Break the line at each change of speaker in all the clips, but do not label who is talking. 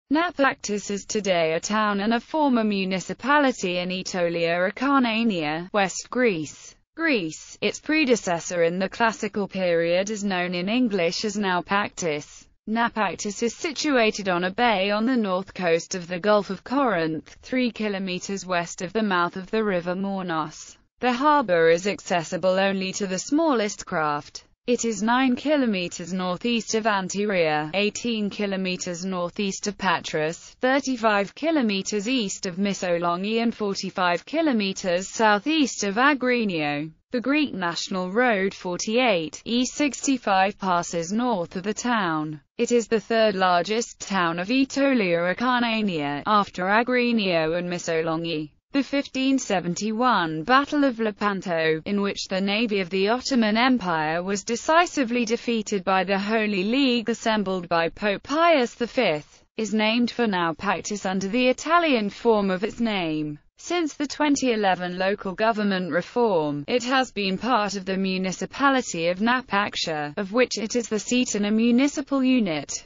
Nafpaktos is today a town and a former municipality in Aetolia-Acarnania, West Greece. Its predecessor in the classical period is known in English as Nafpaktos. Nafpaktos is situated on a bay on the north coast of the Gulf of Corinth, 3 kilometers west of the mouth of the river Mornos. The harbour is accessible only to the smallest craft. It is 9 kilometers northeast of Antyria, 18 kilometers northeast of Patras, 35 kilometers east of Missolonghi and 45 kilometers southeast of Agrinio. The Greek National Road 48, E65 passes north of the town. It is the third largest town of Aetolia-Acarnania, after Agrinio and Missolonghi. The 1571 Battle of Lepanto, in which the navy of the Ottoman Empire was decisively defeated by the Holy League assembled by Pope Pius V, is named for Nafpaktos under the Italian form of its name. Since the 2011 local government reform, it has been part of the municipality of Nafpaktos, of which it is the seat and a municipal unit.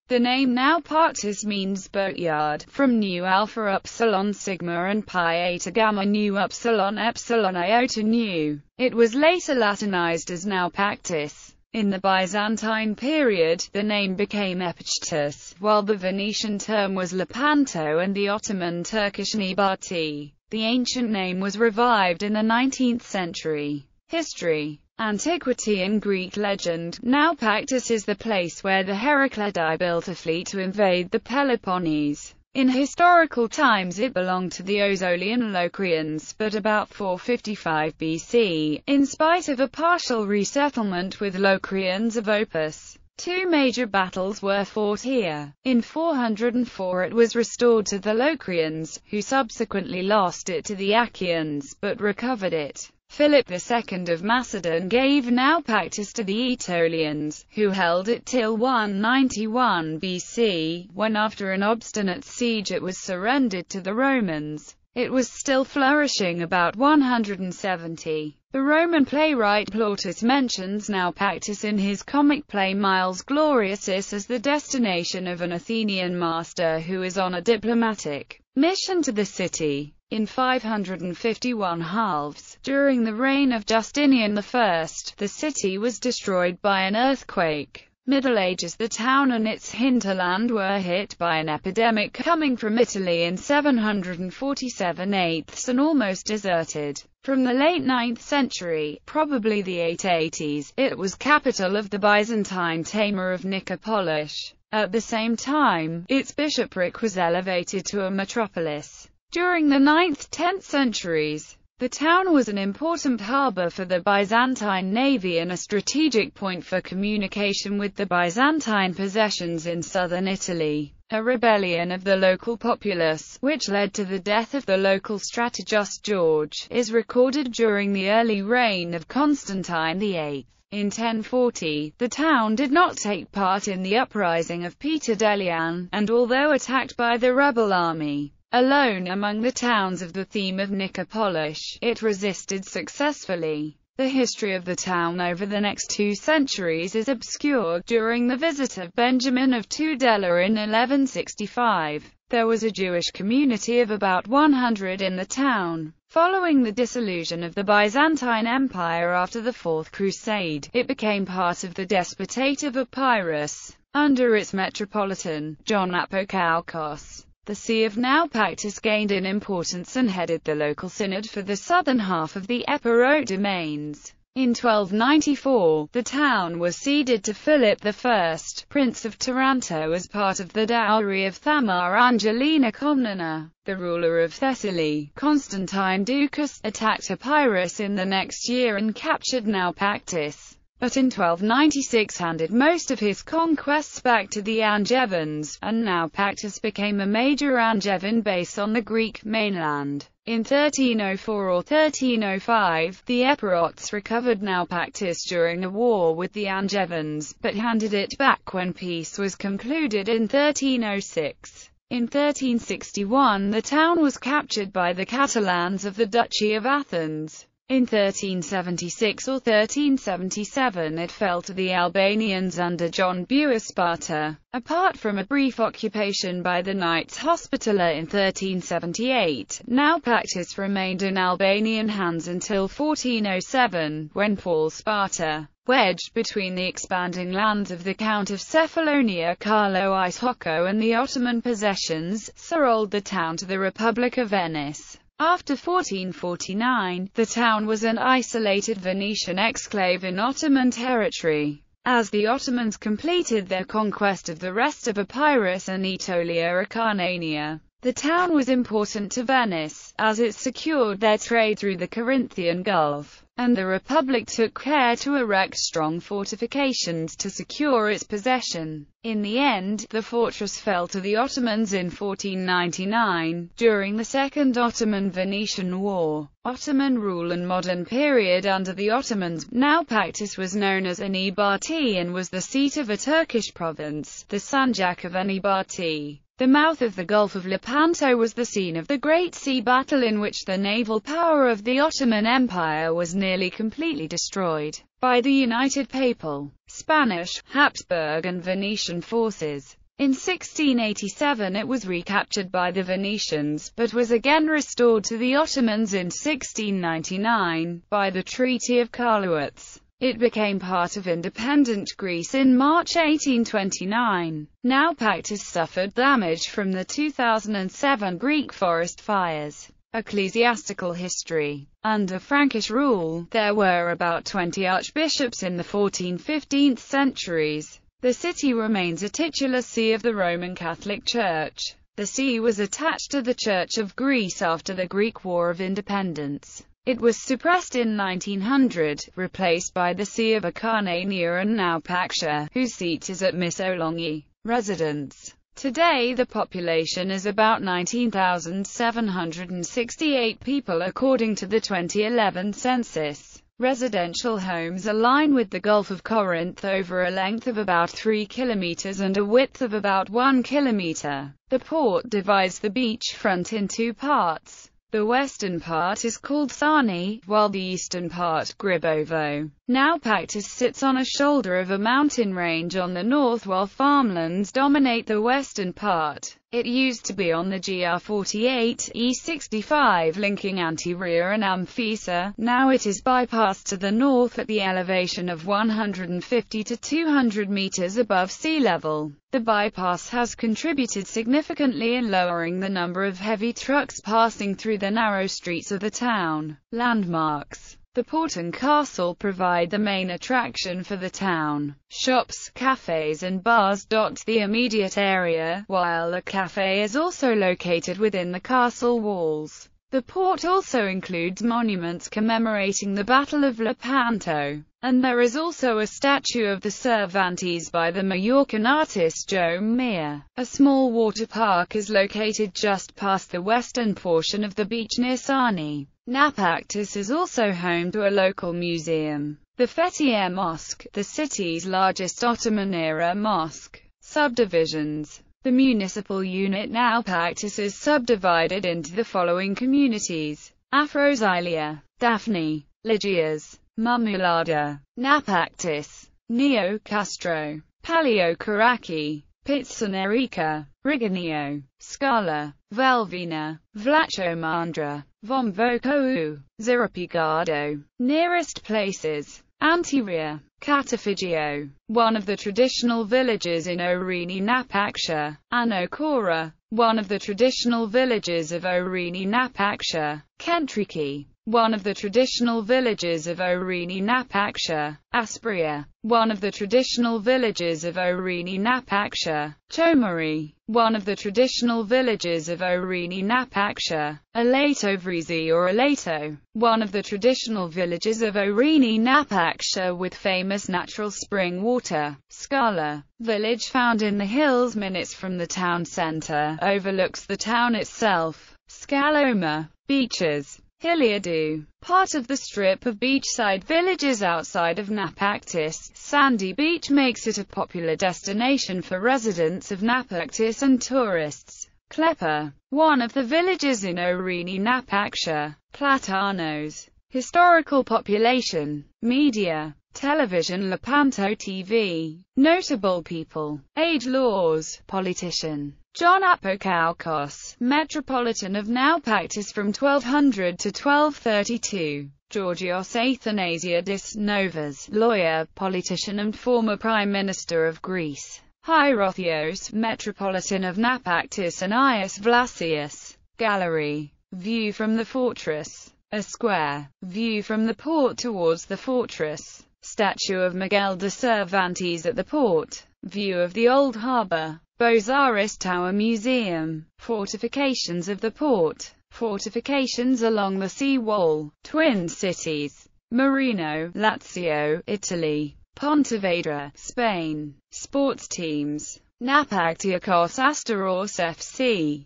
The name Nafpaktos means boatyard, from Nu Alpha Upsilon Sigma and Pi Eta Gamma Nu Upsilon Epsilon Iota Nu. It was later Latinized as Nafpaktos. In the Byzantine period, the name became Epictus, while the Venetian term was Lepanto and the Ottoman Turkish Nebati. The ancient name was revived in the 19th century. History. Antiquity and Greek legend. Nafpaktos is the place where the Heraclidae built a fleet to invade the Peloponnese. In historical times it belonged to the Ozolian Locrians, but about 455 BC, in spite of a partial resettlement with Locrians of Opus, two major battles were fought here. In 404 it was restored to the Locrians, who subsequently lost it to the Achaeans, but recovered it. Philip II of Macedon gave Nafpaktos to the Aetolians, who held it till 191 BC, when after an obstinate siege it was surrendered to the Romans. It was still flourishing about 170. The Roman playwright Plautus mentions Nafpaktos in his comic play Miles Gloriosus as the destination of an Athenian master who is on a diplomatic mission to the city. In 551 halves, during the reign of Justinian I, the city was destroyed by an earthquake. Middle Ages. The town and its hinterland were hit by an epidemic coming from Italy in 747 and almost deserted. From the late 9th century, probably the 880s, it was capital of the Byzantine Taymur of Nicopolis. At the same time, its bishopric was elevated to a metropolis. During the 9th–10th centuries, the town was an important harbour for the Byzantine navy and a strategic point for communication with the Byzantine possessions in southern Italy. A rebellion of the local populace, which led to the death of the local strategist George, is recorded during the early reign of Constantine VIII. In 1040, the town did not take part in the uprising of Peter Delian, and although attacked by the rebel army, alone among the towns of the theme of Nicopolis, it resisted successfully. The history of the town over the next 2 centuries is obscure. During the visit of Benjamin of Tudela in 1165, there was a Jewish community of about 100 in the town. Following the dissolution of the Byzantine Empire after the Fourth Crusade, it became part of the Despotate of Epirus, under its metropolitan, John Nafpaktos. The See of Nafpaktos gained in importance and headed the local synod for the southern half of the Epirot domains. In 1294, the town was ceded to Philip I, Prince of Taranto, as part of the dowry of Thamar Angelina Komnena. The ruler of Thessaly, Constantine Ducas, attacked Epirus in the next year and captured Nafpaktos, but in 1296 handed most of his conquests back to the Angevins, and Nafpaktos became a major Angevin base on the Greek mainland. In 1304 or 1305, the Epirots recovered Nafpaktos during the war with the Angevins, but handed it back when peace was concluded in 1306. In 1361 the town was captured by the Catalans of the Duchy of Athens. In 1376 or 1377 it fell to the Albanians under John Buesparta. Apart from a brief occupation by the Knights Hospitaller in 1378, Nafpaktos remained in Albanian hands until 1407, when Paul Sparta, wedged between the expanding lands of the Count of Cephalonia Carlo Isocco and the Ottoman possessions, sold the town to the Republic of Venice. After 1449, the town was an isolated Venetian exclave in Ottoman territory. As the Ottomans completed their conquest of the rest of Epirus and Aetolia-Acarnania, the town was important to Venice, as it secured their trade through the Corinthian Gulf, and the Republic took care to erect strong fortifications to secure its possession. In the end, the fortress fell to the Ottomans in 1499, during the Second Ottoman-Venetian War. Ottoman rule and modern period. Under the Ottomans, Nafpaktos was known as Enibarti and was the seat of a Turkish province, the Sanjak of Enibarti. The mouth of the Gulf of Lepanto was the scene of the Great Sea Battle, in which the naval power of the Ottoman Empire was nearly completely destroyed by the United Papal, Spanish, Habsburg and Venetian forces. In 1687 it was recaptured by the Venetians, but was again restored to the Ottomans in 1699, by the Treaty of Karlowitz. It became part of independent Greece in March 1829. Nafpaktos suffered damage from the 2007 Greek forest fires. Ecclesiastical history. Under Frankish rule, there were about 20 archbishops in the 14th–15th centuries. The city remains a titular see of the Roman Catholic Church. The see was attached to the Church of Greece after the Greek War of Independence. It was suppressed in 1900, replaced by the See of Acarnania and Nafpaktos, whose seat is at Missolonghi. Residents. Today the population is about 19,768 people according to the 2011 census. Residential homes align with the Gulf of Corinth over a length of about 3 kilometers and a width of about 1 kilometer. The port divides the beachfront in two parts. The western part is called Sani, while the eastern part, Gribovo. Nafpaktos sits on a shoulder of a mountain range on the north, while farmlands dominate the western part. It used to be on the GR48, E65 linking Antiria and Amphissa. Now it is bypassed to the north at the elevation of 150 to 200 meters above sea level. The bypass has contributed significantly in lowering the number of heavy trucks passing through the narrow streets of the town. Landmarks. The port and castle provide the main attraction for the town. Shops, cafes and bars dot the immediate area, while a cafe is also located within the castle walls. The port also includes monuments commemorating the Battle of Lepanto, and there is also a statue of the Cervantes by the Mallorcan artist Joe Mir. A small water park is located just past the western portion of the beach near Sani. Nafpaktos is also home to a local museum, the Fethiye Mosque, the city's largest Ottoman-era mosque. Subdivisions. The municipal unit Nafpaktos is subdivided into the following communities: Afrozilia, Daphne, Ligias, Mumulada, Nafpaktos, Neo Castro, Palio Karaki, Pizzanerica, Riganio, Scala, Velvina, Vlachomandra, Vomvokou, Zirapigado. Nearest places: Antiria, Catafigio, one of the traditional villages in Orini Nafpaktos, Anokora, one of the traditional villages of Orini Nafpaktos, Kentriki, one of the traditional villages of Orini Nafpaktos, Aspria, one of the traditional villages of Orini Nafpaktos, Chomari, one of the traditional villages of Orini Nafpaktos, Aleto Vrizi or Aleto, one of the traditional villages of Orini Nafpaktos with famous natural spring water. Scala, village found in the hills minutes from the town center, overlooks the town itself. Scaloma, beaches. Hiliadu, part of the strip of beachside villages outside of Nafpaktos. Sandy Beach makes it a popular destination for residents of Nafpaktos and tourists. Klepa, one of the villages in Orini Nafpaktos. Platanos, Historical population. Media. Television. Lepanto TV. Notable people. Age. Laws. Politician. John Nafpaktos, Metropolitan of Nafpaktos from 1200 to 1232. Georgios Athanasiadis Novas, lawyer, politician and former Prime Minister of Greece. Hierotheos, Metropolitan of Nafpaktos. Anias Vlasius. Gallery. View from the fortress. A square. View from the port towards the fortress. Statue of Miguel de Cervantes at the port. View of the old harbour. Bozzaris Tower Museum. Fortifications of the port. Fortifications along the sea wall. Twin cities. Marino, Lazio, Italy. Pontevedra, Spain. Sports teams. Nafpaktos Asteros FC.